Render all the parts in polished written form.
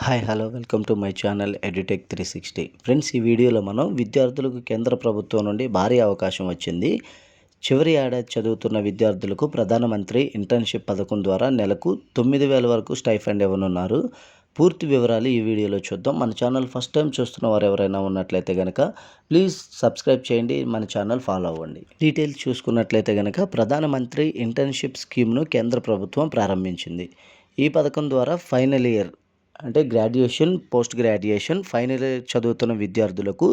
Hello welcome to my channel edutech 360. Friends, ఈ వీడియోలో మనం విద్యార్థులకు కేంద్ర ప్రభుత్వం నుండి భారీ అవకాశం వచ్చింది. చివరి ఏడాది చదువుతున్న విద్యార్థులకు ప్రధానమంత్రి ఇంటర్న్షిప్ పథకం ద్వారా నెలకు 9,000 వరకు స్టైఫండ్ ఇవ్వనున్నారు. పూర్తి వివరాలు ఈ వీడియోలో చూద్దాం. మన ఛానల్ ఫస్ట్ టైం చూస్తున్న వారు ఎవరైనా ఉన్నట్లయితే కనుక ప్లీజ్ సబ్స్క్రైబ్ చేయండి, మన ఛానల్ ఫాలో అవ్వండి. డీటెయిల్స్ చూసుకున్నట్లయితే కనుక ప్రధానమంత్రి ఇంటర్న్షిప్ స్కీమ్ను కేంద్ర ప్రభుత్వం ప్రారంభించింది. ఈ పథకం ద్వారా ఫైనల్ ఇయర్ అంటే graduation, post graduation, final year చదువుతున్న విద్యార్థులకు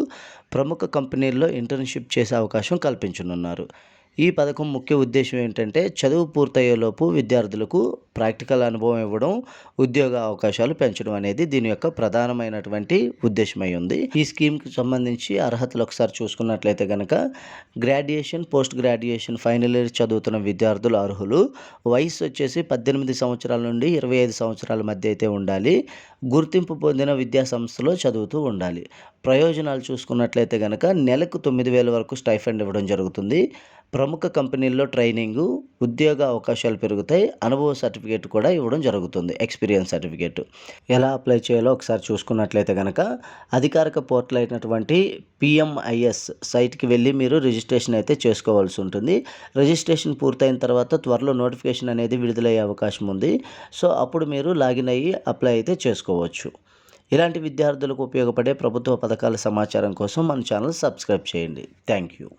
ప్రముఖ కంపెనీల్లో ఇంటర్న్షిప్ చేసే అవకాశం కల్పించనున్నారు. ఈ పథకం ముఖ్య ఉద్దేశం ఏంటంటే చదువు పూర్తయ్యేలోపు విద్యార్థులకు ప్రాక్టికల్ అనుభవం ఇవ్వడం, ఉద్యోగ అవకాశాలు పెంచడం అనేది దీని యొక్క ప్రధానమైనటువంటి ఉద్దేశమై ఉంది. ఈ స్కీమ్కి సంబంధించి అర్హతలు ఒకసారి చూసుకున్నట్లయితే కనుక graduation, post graduation, final year చదువుతున్న విద్యార్థులు అర్హులు. వయసు వచ్చేసి 18 సంవత్సరాల నుండి 25 సంవత్సరాల మధ్య అయితే ఉండాలి. గుర్తింపు పొందిన విద్యా సంస్థలో చదువుతూ ఉండాలి. ప్రయోజనాలు చూసుకున్నట్లయితే కనుక నెలకు 9,000 వరకు స్టైఫండ్ ఇవ్వడం జరుగుతుంది. ప్రముఖ కంపెనీల్లో ట్రైనింగు, ఉద్యోగ అవకాశాలు పెరుగుతాయి. అనుభవ సర్టిఫికేట్ కూడా ఇవ్వడం జరుగుతుంది, ఎక్స్పీరియన్స్ సర్టిఫికేట్. ఎలా అప్లై చేయాలో ఒకసారి చూసుకున్నట్లయితే కనుక అధికారిక పోర్టల్ అయినటువంటి PMIS సైట్కి వెళ్ళి మీరు రిజిస్ట్రేషన్ అయితే చేసుకోవాల్సి ఉంటుంది. రిజిస్ట్రేషన్ పూర్తయిన తర్వాత త్వరలో నోటిఫికేషన్ అనేది విడుదలయ్యే అవకాశం ఉంది. సో అప్పుడు మీరు లాగిన్ అయ్యి అప్లై అయితే చేసుకోవచ్చు. ఇలాంటి విద్యార్థులకు ఉపయోగపడే ప్రభుత్వ పథకాల సమాచారం కోసం మన ఛానల్ సబ్స్క్రైబ్ చేయండి. Thank you.